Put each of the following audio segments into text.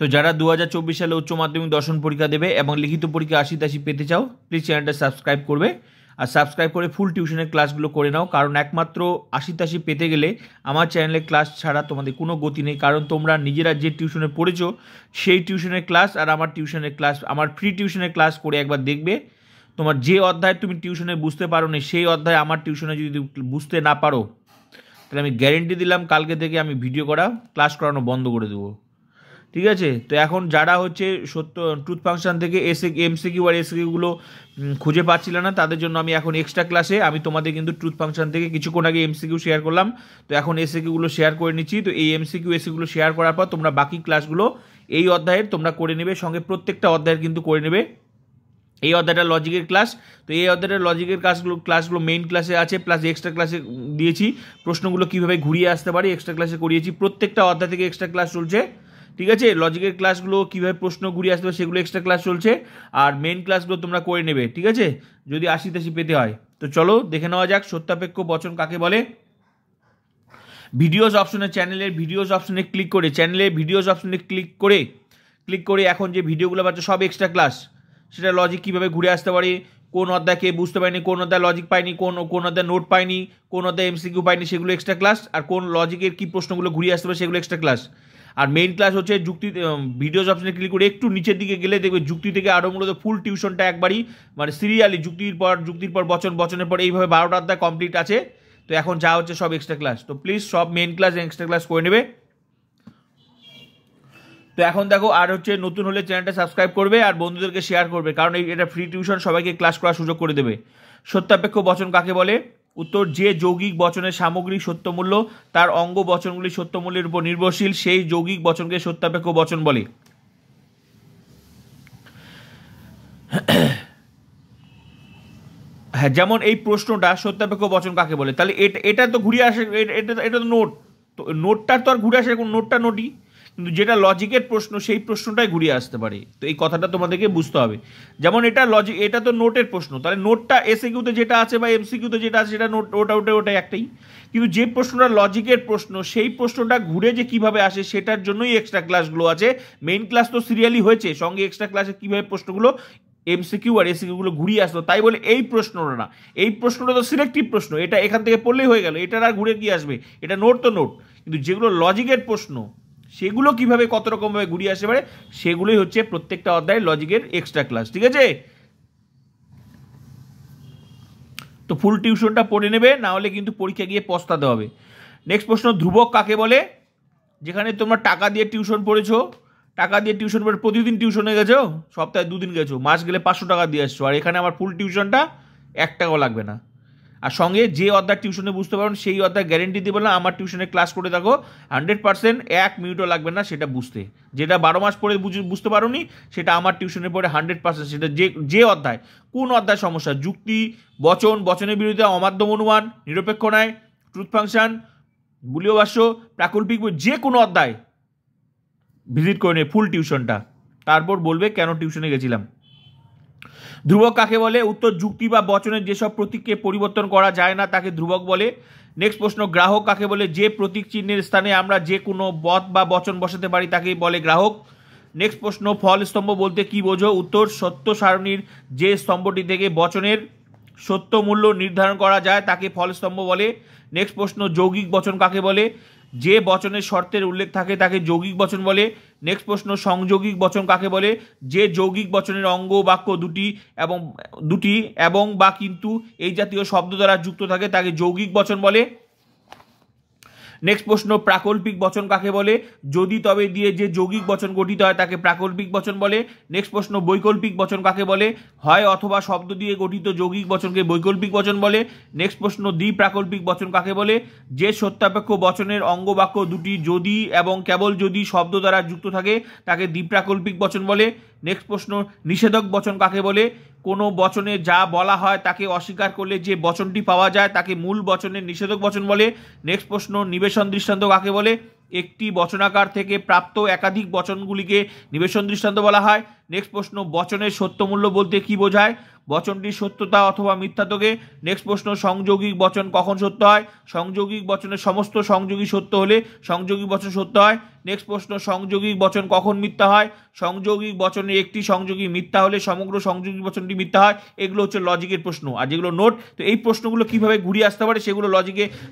তো যারা 2024 সালে উচ্চ মাধ্যমিক দর্শন পরীক্ষা দেবে এবং লিখিত পরীক্ষা 80-80 পেতে চাও, প্লিজ চ্যানেলটা সাবস্ক্রাইব করবে আর সাবস্ক্রাইব করে ফুল টিউশনের ক্লাসগুলো করে নাও। কারণ একমাত্র 80-80 পেতে গেলে আমার চ্যানেলের ক্লাস ছাড়া তোমাদের কোনো গতি নেই। কারণ তোমরা নিজেরা যে টিউশনে পড়েছো সেই টিউশনের ক্লাস আর আমার টিউশনের ক্লাস, আমার ফ্রি টিউশনের ক্লাস করে একবার দেখবে। তোমার যে অধ্যায় তুমি টিউশনে বুঝতে পারো না সেই অধ্যায় আমার টিউশনে যদি বুঝতে না পারো, তাহলে আমি গ্যারেন্টি দিলাম কালকে থেকে আমি ভিডিও করা ক্লাস করানো বন্ধ করে দেবো। ঠিক আছে? তো এখন যারা হচ্ছে ট্রুথ ফাংশন থেকে এমসিকিউ আর এসকিউগুলো খুঁজে পাচ্ছিল না, তাদের জন্য আমি এখন এক্সট্রা ক্লাসে আমি তোমাদের কিন্তু ট্রুথ ফাংশন থেকে কিছুক্ষণ আগে এমসিকিউ শেয়ার করলাম, তো এখন এসকিউগুলো শেয়ার করে নিচ্ছি। তো এই এমসিকিউ এসকিউগুলো শেয়ার করার পর তোমরা বাকি ক্লাসগুলো এই অধ্যায়ের তোমরা করে নেবে, সঙ্গে প্রত্যেকটা অধ্যায়ের কিন্তু করে নেবে। এই অধ্যায়টা লজিকের ক্লাস, তো এই অধ্যায়টার লজিকের ক্লাসগুলো মেইন ক্লাসে আছে, প্লাস এক্সট্রা ক্লাসে দিয়েছি প্রশ্নগুলো কীভাবে ঘুরিয়ে আসতে পারি, এক্সট্রা ক্লাসে করিয়েছি। প্রত্যেকটা অধ্যায় থেকে এক্সট্রা ক্লাস চলছে। ঠিক আছে? লজিকের ক্লাসগুলো কীভাবে প্রশ্ন ঘুরিয়ে আসতে পারে সেগুলো এক্সট্রা ক্লাস চলছে, আর মেইন ক্লাসগুলো তোমরা করে নেবে। ঠিক আছে? যদি 80-80 পেতে হয়। তো চলো দেখে নেওয়া যাক সত্যাপেক্ষ বচন কাকে বলে। ভিডিওস অপশনে, চ্যানেলের ভিডিওস অপশনে ক্লিক করে, চ্যানেলের ভিডিওস অপশনে ক্লিক করে এখন যে ভিডিওগুলো পাচ্ছে সব এক্সট্রা ক্লাস। সেটা লজিক কীভাবে ঘুরে আসতে পারে, কোন অধ্যায় কে বুঝতে পারেনি, কোন অধ্যায় লজিক পায়নি, কোন অধ্যায় নোট পায়নি, কোন অধ্যায় এমসিকিউ পায়নি, সেগুলো এক্সট্রা ক্লাস। আর কোন লজিকের কী প্রশ্নগুলো ঘুরিয়ে আসতে পারে সেগুলো এক্সট্রা ক্লাস। আর মেইন ক্লাস হচ্ছে যুক্তি। ভিডিওস অপশনে ক্লিক করে একটু নিচের দিকে গেলে দেখবে যুক্তি থেকে আরও মূলত ফুল টিউশনটা একবারই মানে সিরিয়ালি যুক্তির পর বচন, বচনের পর এইভাবে 12টা অধ্যায় কমপ্লিট আছে। তো এখন যা হচ্ছে সব এক্সট্রা ক্লাস। তো প্লিজ সব মেইন ক্লাস এক্সট্রা ক্লাস করে নেবে। তো এখন দেখো, আর হচ্ছে নতুন হলে চ্যানেলটা সাবস্ক্রাইব করবে আর বন্ধুদেরকে শেয়ার করবে, কারণ এটা ফ্রি টিউশন, সবাইকে ক্লাস করার সুযোগ করে দেবে। সত্যাপেক্ষ বচন কাকে বলে? উত্তর, যে যৌগিক বচনের সামগ্রিক সত্যমূল্য তার অঙ্গ বচনগুলি সত্যমূল্যের উপর নির্ভরশীল, সেই যৌগিক বচনকে সত্যাপেক্ষ বচন বলে। হ্যাঁ, যেমন এই প্রশ্নটা সত্যাপেক্ষ বচন কাকে বলে, তাহলে এটা তো ঘুরে আসে, এটা তো নোট, তো নোটটার তো আর ঘুরে আসে, নোটটা নোটই, কিন্তু যেটা লজিকের প্রশ্ন সেই প্রশ্নটাই ঘুরিয়ে আসতে পারে। তো এই কথাটা তোমাদেরকে বুঝতে হবে। যেমন এটা তো নোটের প্রশ্ন, তাহলে নোটটা এসকিউতে যেটা আছে বা এমসিকিউতে যেটা আছে সেটা নোট, ওটা একটাই। কিন্তু যে প্রশ্নটা লজিকের প্রশ্ন সেই প্রশ্নটা ঘুরে যে কিভাবে আসে সেটার জন্যই এক্সট্রা ক্লাসগুলো আছে। মেইন ক্লাস তো সিরিয়ালি হয়েছে, সঙ্গে এক্সট্রা ক্লাসে কীভাবে প্রশ্নগুলো এমসিকিউ আর এসিকিউগুলো ঘুরিয়ে আসতো, তাই বলে এই প্রশ্নটা না। এই প্রশ্নটা তো সিলেক্টিভ প্রশ্ন, এটা এখান থেকে পড়লেই হয়ে গেল, এটার আর ঘুরে কি আসবে, এটা নোট তো নোট। কিন্তু যেগুলো লজিকের প্রশ্ন সেগুলো কিভাবে কত রকমভাবে ঘুরিয়ে আসতে পারে সেগুলোই হচ্ছে প্রত্যেকটা অধ্যায়ের লজিকের এক্সট্রা ক্লাস। ঠিক আছে? তো ফুল টিউশনটা পড়ে নেবে, না হলে কিন্তু পরীক্ষা গিয়ে পস্তাতে হবে। নেক্সট প্রশ্ন, ধ্রুবক কাকে বলে? যেখানে তোমরা টাকা দিয়ে টিউশন পড়েছো, টাকা দিয়ে টিউশন পড়ে প্রতিদিন টিউশনে গেছো, সপ্তাহে 2 দিন গেছো, মাস গেলে 500 টাকা দিয়ে আসছো, আর এখানে আমার ফুল টিউশনটা 1 টাকাও লাগবে না। আর সঙ্গে যে অধ্যায় টিউশনে বুঝতে পারো সেই অধ্যায় গ্যারেন্টি দেবো না, আমার টিউশনে ক্লাস করে থাকো 100%, 1 মিনিটও লাগবে না সেটা বুঝতে। যেটা 12 মাস পরে বুঝতে পারো নি সেটা আমার টিউশনে পড়ে 100%, সেটা যে অধ্যায়, কোন অধ্যায় সমস্যা, যুক্তি, বচন, বচনের বিরোধিতা, অমাধ্যম অনুমান, নিরপেক্ষ ন্যায়, ট্রুথ ফাংশন, বুলীয় ভাষ্য, প্রাকল্পিক, যে কোনো অধ্যায় ভিজিট করে নে ফুল টিউশনটা, তারপর বলবে কেন টিউশনে গেছিলাম। ধ্রুবক কাকে বলে? উত্তর, যুক্তি বা বচনের যেসব প্রতীককে পরিবর্তন করা যায় না তাকে ধ্রুবক বলে। নেক্সট প্রশ্ন, গ্রাহক কাকে বলে? যে প্রতীক চিহ্নের স্থানে আমরা যে কোনো পদ বা বচন বসাতে পারি তাকে বলে গ্রাহক। নেক্সট প্রশ্ন, ফল স্তম্ভ বলতে কি বোঝো? উত্তর, সত্য সারণীর যে স্তম্ভটি থেকে বচনের সত্য মূল্য নির্ধারণ করা যায় তাকে ফল স্তম্ভ বলে। নেক্সট প্রশ্ন, যৌগিক বচন কাকে বলে? যে বচনের শর্তের উল্লেখ থাকে তাকে যৌগিক বচন বলে। নেক্সট প্রশ্ন, সংযৌগিক বচন কাকে বলে? যে যৌগিক বচনের অঙ্গ বাক্য দুটি এবং বা কিন্তু এই জাতীয় শব্দ দ্বারা যুক্ত থাকে তাকে যৌগিক বচন বলে। নেক্সট প্রশ্ন, প্রাকল্পিক বচন কাকে বলে? যদি তবে দিয়ে যে যৌগিক বচন গঠিত হয় তাকে প্রাকল্পিক বচন বলে। নেক্সট প্রশ্ন, বৈকল্পিক বচন কাকে বলে? হয় অথবা শব্দ দিয়ে গঠিত যৌগিক বচনকে বৈকল্পিক বচন বলে। নেক্সট প্রশ্ন, দ্বিপ্রাকল্পিক বচন কাকে বলে? যে সত্যাপেক্ষ বচনের অঙ্গ বাক্য দুটি যদি এবং কেবল যদি শব্দ দ্বারা যুক্ত থাকে তাকে দ্বিপ্রাকল্পিক বচন বলে। নেক্সট প্রশ্ন, নিষেধক বচন কাকে বলে? কোনো বচনে যা বলা হয় তাকে অস্বীকার করলে যে বচনটি পাওয়া যায় তাকে মূল বচনের নিষেধক বচন বলে। নেক্সট প্রশ্ন, নিবেশন দৃষ্টান্ত কাকে বলে? একটি বচনাকার থেকে প্রাপ্ত একাধিক বচনগুলিকে নিবেশন দৃষ্টান্ত বলা হয়। নেক্সট প্রশ্ন, বচনের সত্যমূল্য বলতে কি বোঝায়? বচনটির সত্যতা অথবা মিথ্যাত্বকে। নেক্সট প্রশ্ন, সংযোগিক বচন কখন সত্য হয়? সংযোগিক বচনের সমস্ত সংযোগী সত্য হলে সংযোগিক বচন সত্য হয়। নেক্সট প্রশ্ন, সংযোগিক বচন কখন মিথ্যা হয়? সংযোগিক বচনের একটি সংযোগী মিথ্যা হলে সমগ্র সংযোগিক বচনটি মিথ্যা হয়। এগুলো হচ্ছে লজিকের প্রশ্ন। আর যেগুলো নোট, তো এই প্রশ্নগুলো কিভাবে ঘুরিয়ে আসতে পারে সেগুলো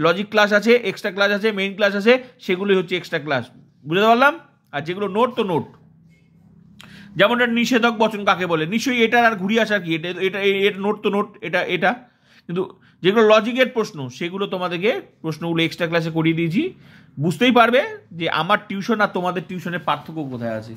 লজিক ক্লাস আছে, এক্সট্রা ক্লাস আছে, মেইন ক্লাস আছে, সেগুলোই হচ্ছে এক্সট্রা ক্লাস। বুঝতে পারলাম? আর যেগুলো নোট, তো নোট। যেমন এটা নিষেধক বচন কাকে বলে, নিশ্চয়ই এটার আর ঘুরিয়ে আসার কি, এটা নোট, তো নোট এটা। কিন্তু যেগুলো লজিকের প্রশ্ন সেগুলো তোমাদেরকে প্রশ্নগুলো এক্সট্রা ক্লাসে করিয়ে দিয়েছি। বুঝতেই পারবে যে আমার টিউশন আর তোমাদের টিউশনের পার্থক্য কোথায় আছে।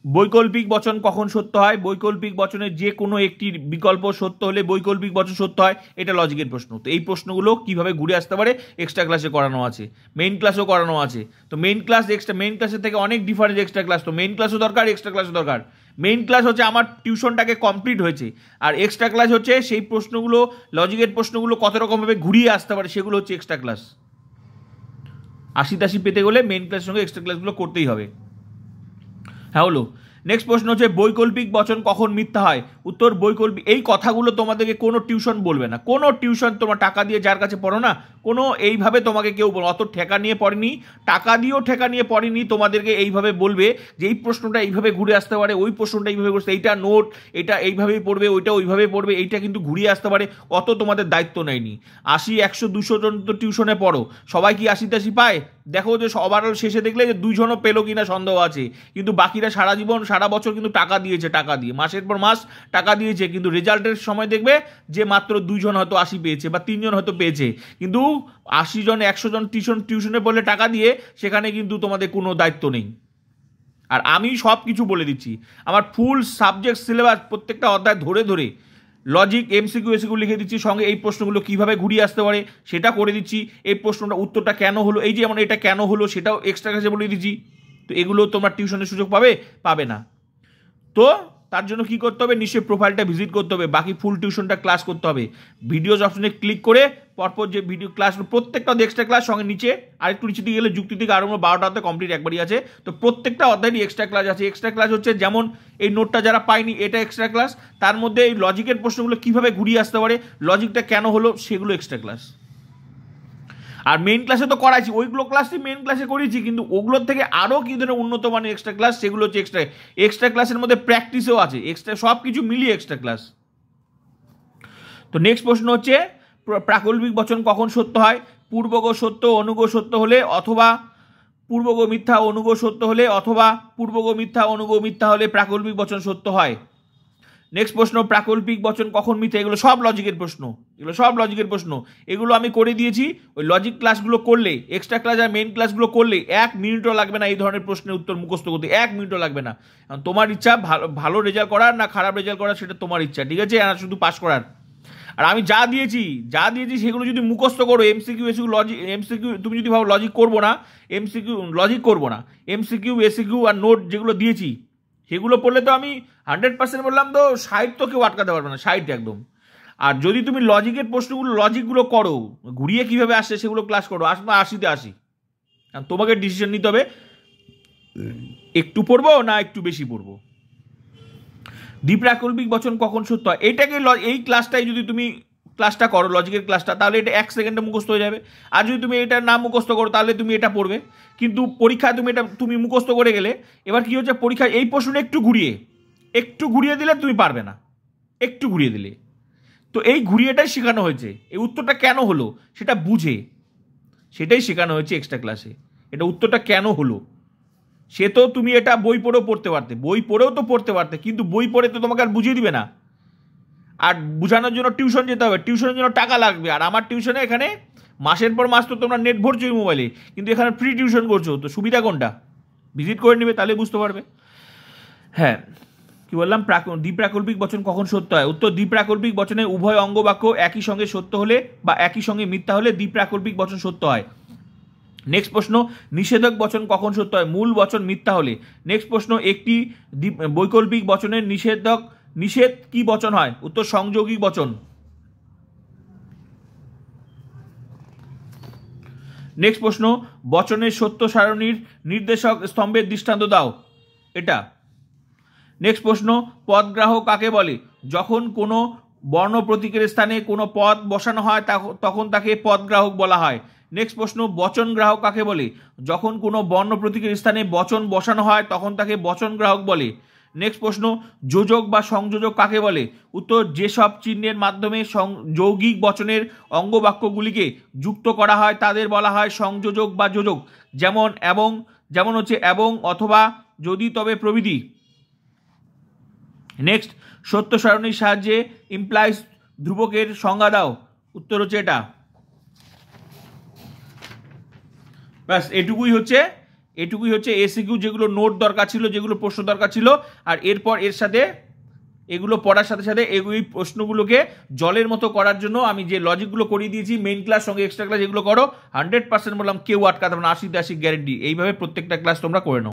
বৈকল্পিক বচন কখন সত্য হয়? বৈকল্পিক বচনের যে কোনো একটি বিকল্প সত্য হলে বৈকল্পিক বচন সত্য হয়। এটা লজিকের প্রশ্ন। তো এই প্রশ্নগুলো কিভাবে ঘুরে আসতে পারে এক্সট্রা ক্লাসে করানো আছে, মেইন ক্লাসও করানো আছে। তো মেইন ক্লাসের থেকে অনেক ডিফারেন্স এক্সট্রা ক্লাস। তো মেইন ক্লাসও দরকার, এক্সট্রা ক্লাসও দরকার। মেইন ক্লাস হচ্ছে আমার টিউশনটাকে কমপ্লিট হয়েছে, আর এক্সট্রা ক্লাস হচ্ছে সেই প্রশ্নগুলো, লজিকের প্রশ্নগুলো কত রকমভাবে ঘুরিয়ে আসতে পারে সেগুলো হচ্ছে এক্সট্রা ক্লাস। 80 পেতে গেলে মেইন ক্লাসের সঙ্গে এক্সট্রা ক্লাসগুলো করতেই হবে। হ্যাঁ, হলো। নেক্সট প্রশ্ন হচ্ছে বৈকল্পিক বচন কখন মিথ্যা হয়? উত্তর, বৈকল্পিক, এই কথাগুলো তোমাদেরকে কোনো টিউশন বলবে না। কোনো টিউশন তোমার টাকা দিয়ে যার কাছে পড়ো না, কোনো এইভাবে তোমাকে কেউ অত ঠেকা নিয়ে পড়েনি, টাকা দিয়েও ঠেকা নিয়ে পড়েনি, তোমাদেরকে এইভাবে বলবে যে এই প্রশ্নটা এইভাবে ঘুরে আসতে পারে, ওই প্রশ্নটা এইভাবে ঘুরে, এইটা নোট, এটা এইভাবেই পড়বে, ওইটা ওইভাবে পড়বে, এইটা কিন্তু ঘুরিয়ে আসতে পারে, অত তোমাদের দায়িত্ব নেয়নি। 80, 100, 200 জন তো টিউশনে পড়ো, সবাই কি 80 পায়? দেখো যে ওভারঅল শেষে দেখলে যে 2 জনও পেলো কিনা সন্দেহ আছে, কিন্তু বাকিরা সারা জীবন সারা বছর কিন্তু টাকা দিয়েছে, টাকা দিয়ে মাসের পর মাস টাকা দিয়েছে, কিন্তু রেজাল্টের সময় দেখবে যে মাত্র 2 জন হয়তো 80 পেয়েছে বা 3 জন হয়তো পেয়েছে। কিন্তু 80 জন 100 জন টিউশনে পড়লে টাকা দিয়ে, সেখানে কিন্তু তোমাদের কোনো দায়িত্ব নেই। আর আমি সব কিছু বলে দিচ্ছি, আমার ফুল সাবজেক্ট সিলেবাস প্রত্যেকটা অধ্যায় ধরে ধরে লজিক, এমসিকিউ লিখে দিচ্ছি, সঙ্গে এই প্রশ্নগুলো কিভাবে ঘুরিয়ে আসতে পারে সেটা করে দিচ্ছি। এই প্রশ্নটা উত্তরটা কেন হলো, এই যে যেমন এটা কেন হলো সেটাও এক্সট্রা ক্লাসে বলে দিচ্ছি। তো এগুলো তোমরা টিউশনের সুযোগ পাবে না। তো তার জন্য কি করতে হবে, নিশ্চয়ই প্রোফাইলটা ভিজিট করতে হবে, বাকি ফুল টিউশনটা ক্লাস করতে হবে। ভিডিওস অপশনে ক্লিক করে পরপর যে ভিডিও ক্লাস প্রত্যেকটা এক্সট্রা ক্লাস, সঙ্গে নিচে আরেকটু নিচে দিয়ে গেলে যুক্তি থেকে আরম্ভ 12টাতে কমপ্লিট একবারই আছে। তো প্রত্যেকটা অধ্যায়ই এক্সট্রা ক্লাস আছে। এক্সট্রা ক্লাস হচ্ছে যেমন এই নোটটা যারা পায়নি এটা এক্সট্রা ক্লাস, তার মধ্যে এই লজিকের প্রশ্নগুলো কিভাবে ঘুরিয়ে আসতে পারে, লজিকটা কেন হলো, সেগুলো এক্সট্রা ক্লাস। আর মেইন ক্লাসে তো করাইছি, ওইগুলো ক্লাসই মেইন ক্লাসে করিয়েছি, কিন্তু ওগুলোর থেকে আরও কি ধরনের উন্নত মানের এক্সট্রা ক্লাস, সেগুলো হচ্ছে এক্সট্রা ক্লাসের মধ্যে প্র্যাকটিসও আছে, এক্সট্রা সব কিছু মিলিয়ে এক্সট্রা ক্লাস। তো নেক্সট প্রশ্ন হচ্ছে প্রাকল্পিক বচন কখন সত্য হয়? পূর্বগ সত্য অনুগ সত্য হলে, অথবা পূর্বগ মিথ্যা অনুগ সত্য হলে, অথবা পূর্বগ মিথ্যা অনুগ মিথ্যা হলে প্রাকল্পিক বচন সত্য হয়। নেক্সট প্রশ্ন, প্রাকল্পিক বচন কখন মিথ্যা? এগুলো সব লজিকের প্রশ্ন, এগুলো আমি করে দিয়েছি। ওই লজিক ক্লাসগুলো করলে, এক্সট্রা ক্লাস আর মেইন ক্লাসগুলো করলে 1 মিনিটও লাগবে না এই ধরনের প্রশ্নের উত্তর মুখস্থ করতে, 1 মিনিটও লাগবে না। তোমার ইচ্ছা ভালো রেজাল্ট করার না খারাপ রেজাল্ট করার, সেটা তোমার ইচ্ছা, ঠিক আছে? আর শুধু পাস করার। আর আমি যা দিয়েছি সেগুলো যদি মুখস্থ করো, এমসিকিউ তুমি যদি ভাবো লজিক করবো না, এমসিকিউ এসিকিউ আর নোট যেগুলো দিয়েছি সেগুলো পড়লে তো আমি 100% বললাম, তো 60 তো কেউ আটকাতে পারবে না, 60 একদম। আর যদি তুমি লজিকের লজিকগুলো করো, ঘুরিয়ে কিভাবে আসছে সেগুলো ক্লাস করো, 80তে 80। আর তোমাকে ডিসিশন নিতে হবে একটু পড়বো না একটু বেশি পড়বো। দ্বিপ্রাকল্পিক বচন কখন সত্য হয়? এইটাকে এই ক্লাসটাই যদি তুমি ক্লাসটা করো, লজিকের ক্লাসটা, তাহলে এটা 1 সেকেন্ডে মুখস্থ হয়ে যাবে। আর যদি তুমি এটা না মুখস্থ করো তাহলে তুমি এটা পড়বে, কিন্তু পরীক্ষায় তুমি মুখস্থ করে গেলে, এবার কি হচ্ছে, পরীক্ষায় এই প্রশ্নটা একটু ঘুরিয়ে দিলে তুমি পারবে না, একটু ঘুরিয়ে দিলে। তো এই ঘুরিয়েটাই শেখানো হয়েছে, এই উত্তরটা কেন হলো সেটা বুঝে, সেটাই শেখানো হয়েছে এক্সট্রা ক্লাসে। এটা উত্তরটা কেন হলো, সে তো তুমি এটা বই পড়েও তো পড়তে পারতে, কিন্তু বই পড়ে তো তোমাকে আর বুঝিয়ে দিবে না। আর বোঝানোর জন্য টিউশন যেতে হবে, টিউশনের জন্য টাকা লাগবে। আর আমার টিউশনে এখানে মাসের পর মাস তো তোমরা নেট ভরছো ওই মোবাইলে, কিন্তু এখানে ফ্রি টিউশন করছো, তো সুবিধা কোনটা? ভিজিট করে নেবে, তাহলে বুঝতে পারবে। হ্যাঁ, কি বললাম, দ্বিপ্রাকল্পিক বচন কখন সত্য হয়? উত্তর, দ্বিপ্রাকল্পিক বচনে উভয় অঙ্গ বাক্য একই সঙ্গে সত্য হলে বা একই সঙ্গে মিথ্যা হলে দ্বিপ্রাকল্পিক বচন সত্য হয়। নেক্সট প্রশ্ন, নিষেধক বচন কখন সত্য হয়? মূল বচন মিথ্যা হলে। নেক্সট প্রশ্ন, একটি বৈকল্পিক বচনের নিষেধ কি বচন হয়? উত্তর, সংযোগী বচন। নেক্সট প্রশ্ন, বচনের সত্য সারণীর নির্দেশক স্তম্ভের দৃষ্টান্ত দাও। এটা নেক্সট প্রশ্ন, পদগ্রাহ কাকে বলে? যখন কোনো বর্ণ প্রতীকের স্থানে কোনো পদ বসানো হয় তখন তাকে পদগ্রাহক বলা হয়। নেক্সট প্রশ্ন, বচন গ্রাহক কাকে বলে? যখন কোনো বর্ণ প্রতীকের স্থানে বচন বসানো হয় তখন তাকে বচন গ্রাহক বলে। নেক্সট প্রশ্ন, যোজক বা সংযোজক কাকে বলে? উত্তর, যেসব চিহ্নের মাধ্যমে যৌগিক বচনের অঙ্গবাক্যগুলিকে যুক্ত করা হয় তাদের বলা হয় সংযোজক বা যোজক। যেমন হচ্ছে এবং, অথবা, যদি, তবে প্রভৃতি। নেক্সট, সত্য সারণীর সাহায্যে ইমপ্লাইজ ধ্রুবকের সংজ্ঞা দাও। উত্তর হচ্ছে এটা। ব্যাস এটুকুই হচ্ছে এসিকিউ, যেগুলো নোট দরকার ছিল, যেগুলো প্রশ্ন দরকার ছিল। আর এরপর এর সাথে এগুলো পড়ার সাথে সাথে এই প্রশ্নগুলোকে জলের মতো করার জন্য আমি যে লজিকগুলো করিয়ে দিয়েছি, মেইন ক্লাস সঙ্গে এক্সট্রা ক্লাস, এগুলো করো। 100% বললাম, কেউ আটকাতে পারবে না, 80-80 গ্যারেন্টি। এইভাবে প্রত্যেকটা ক্লাস তোমরা করে নাও।